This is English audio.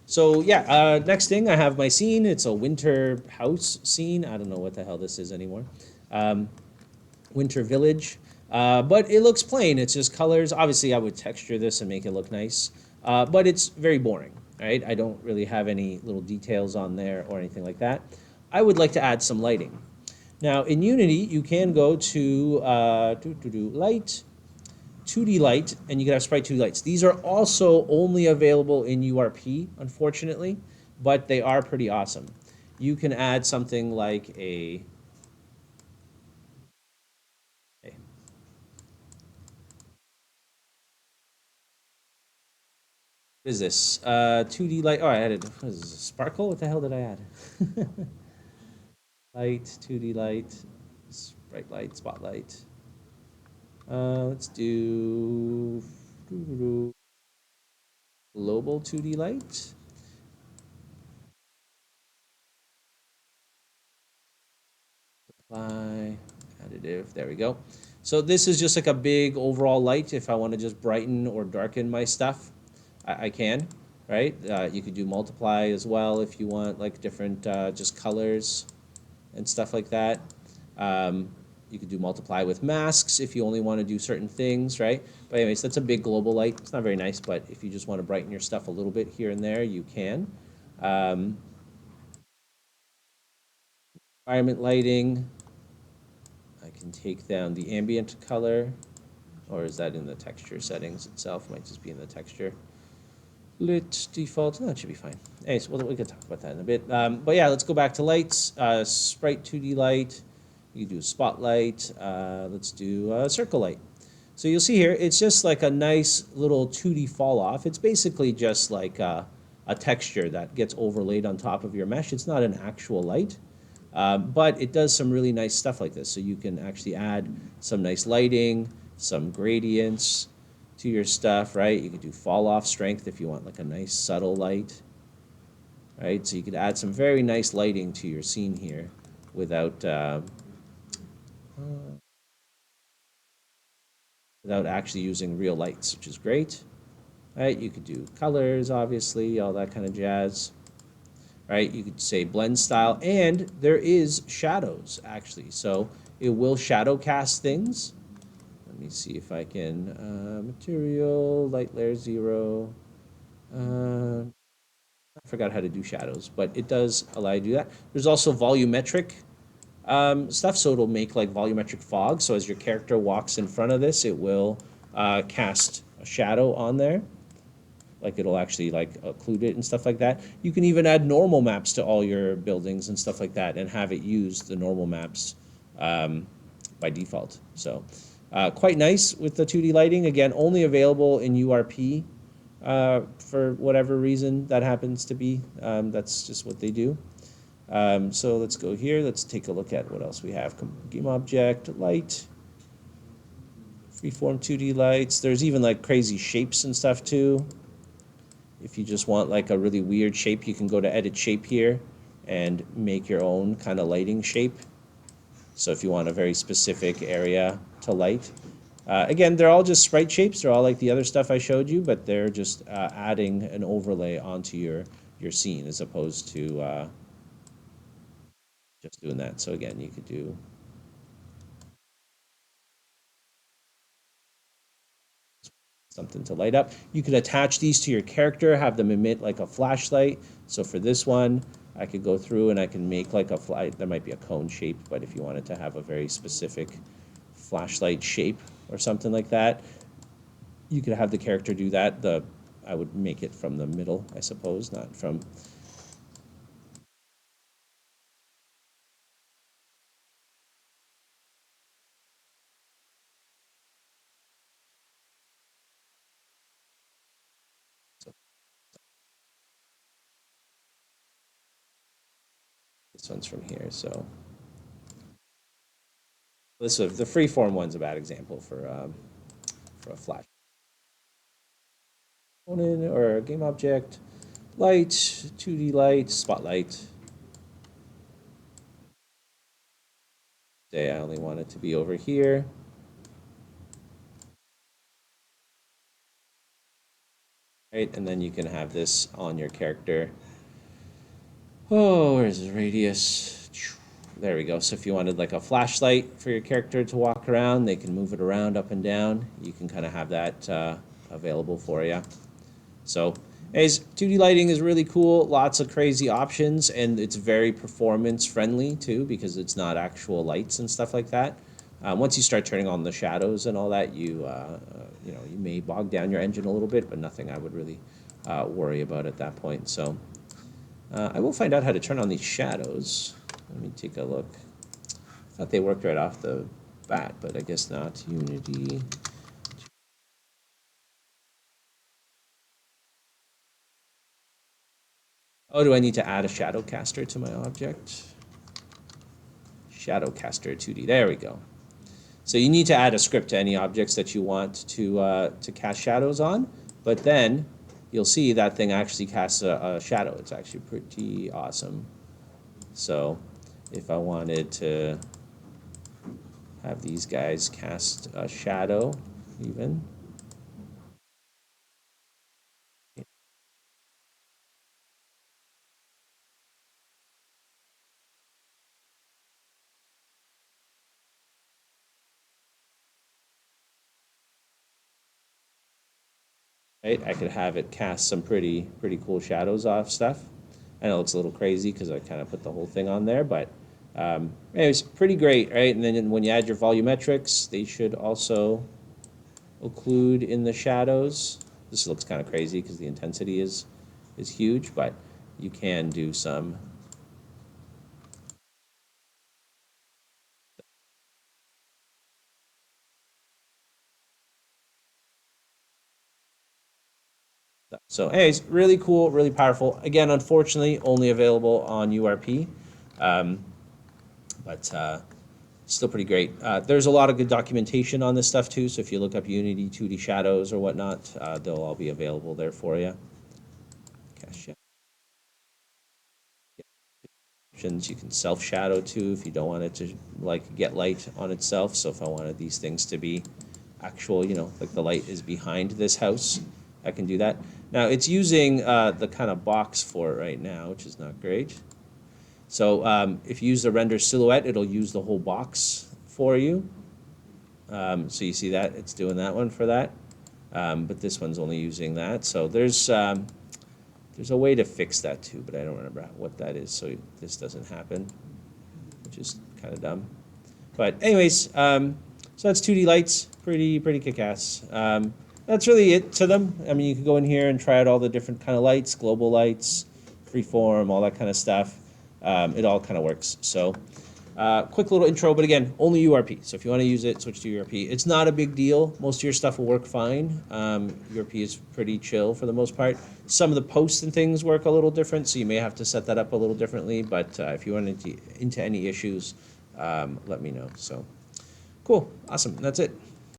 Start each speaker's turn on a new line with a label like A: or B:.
A: So yeah, next thing I have my scene. It's a winter house scene. I don't know what the hell this is anymore. Um, Winter village, but it looks plain. It's just colors. Obviously, I would texture this and make it look nice, but it's very boring. Right? I don't really have any little details on there or anything like that. I would like to add some lighting. Now in Unity, you can go to light, 2D light, and you can have sprite 2D lights. These are also only available in URP, unfortunately, but they are pretty awesome. You can add something like a what is this? 2D light. Oh, I added, what is this, sparkle? What the hell did I add? Light, 2D light, bright light, spotlight. Let's do global 2D light. Apply, additive, there we go. So this is just like a big overall light. If I want to just brighten or darken my stuff, I can, right? You could do multiply as well if you want like different just colors and stuff like that. Um, you could do multiply with masks if you only want to do certain things, right? But anyways, that's a big global light. It's not very nice, but if you just want to brighten your stuff a little bit here and there, you can. Um, Environment lighting, I can take down the ambient color, or is that in the texture settings itself? Might just be in the texture. Lit default, no, it should be fine. Anyways, we can talk about that in a bit. But yeah, let's go back to lights. Sprite 2D light. You can do a spotlight. Let's do a circle light. So you'll see here, it's just like a nice little 2D fall off. It's basically just like a texture that gets overlaid on top of your mesh. It's not an actual light, but it does some really nice stuff like this. So you can actually add some nice lighting, some gradients to your stuff, right? You could do fall off strength if you want like a nice subtle light, right? So you could add some very nice lighting to your scene here without without actually using real lights, which is great. Right? You could do colors, obviously, all that kind of jazz. Right? You could say blend style, and there is shadows actually, so it will shadow cast things. Let me see if I can material light layer 0. I forgot how to do shadows, but it does allow you to do that. There's also volumetric stuff, so it'll make like volumetric fog. So as your character walks in front of this, it will cast a shadow on there. Like it'll actually like occlude it and stuff like that. You can even add normal maps to all your buildings and stuff like that, and have it use the normal maps um, by default. So quite nice with the 2D lighting. Again, only available in URP for whatever reason that happens to be. That's just what they do. So let's go here. Let's take a look at what else we have. Game object, light, freeform 2D lights. There's even like crazy shapes and stuff too. If you just want like a really weird shape, you can go to edit shape here and make your own kind of lighting shape. So if you want a very specific area to light. Again, they're all just sprite shapes. They're all like the other stuff I showed you, but they're just adding an overlay onto your scene as opposed to just doing that. So again, you could do something to light up. You could attach these to your character, have them emit like a flashlight. So for this one, I could go through and I can make like a fly. There might be a cone shape, but if you wanted to have a very specific flashlight shape or something like that, you could have the character do that. I would make it from the middle, I suppose, not from. So this one's from here. So this the freeform one's a bad example for a flash component or a game object. Light, 2D light, spotlight. Say I only want it to be over here. right? And then you can have this on your character. Oh, where's his radius? There we go. So if you wanted like a flashlight for your character to walk around, they can move it around up and down. You can kind of have that available for you. So, anyways, 2D lighting is really cool. Lots of crazy options, and it's very performance friendly too because it's not actual lights and stuff like that. Once you start turning on the shadows and all that, you know, you may bog down your engine a little bit, but nothing I would really worry about at that point. So, I will find out how to turn on these shadows. Let me take a look. I thought they worked right off the bat, but I guess not. Unity. Oh, do I need to add a shadow caster to my object? Shadow caster 2D. There we go. So you need to add a script to any objects that you want to cast shadows on, but then you'll see that thing actually casts a shadow. It's actually pretty awesome. So if I wanted to have these guys cast a shadow even, right? I could have it cast some pretty cool shadows off stuff. I know it looks a little crazy because I kind of put the whole thing on there, but anyways, pretty great, right? And then when you add your volumetrics, they should also occlude in the shadows. This looks kind of crazy because the intensity is huge, but you can do some. So anyways, really cool, really powerful. Again, unfortunately, only available on URP, um, but still pretty great. There's a lot of good documentation on this stuff too, so if you look up Unity 2D shadows or whatnot, they'll all be available there for you. Cache options. You can self shadow too if you don't want it to like get light on itself. So if I wanted these things to be actual, you know, like the light is behind this house, I can do that. Now it's using the kind of box for it right now, which is not great. So if you use the render silhouette, it'll use the whole box for you. So you see that it's doing that one for that, but this one's only using that. So there's a way to fix that too, but I don't remember what that is, so this doesn't happen, which is kind of dumb. But anyways, so that's 2D lights, pretty kick-ass. That's really it to them. I mean, you can go in here and try out all the different kind of lights, global lights, freeform, all that kind of stuff. It all kind of works. So quick little intro, but again, only URP. So if you want to use it, switch to URP. It's not a big deal. Most of your stuff will work fine. URP is pretty chill for the most part. Some of the posts and things work a little different, so you may have to set that up a little differently. But if you run into any issues, let me know. So cool, awesome. That's it.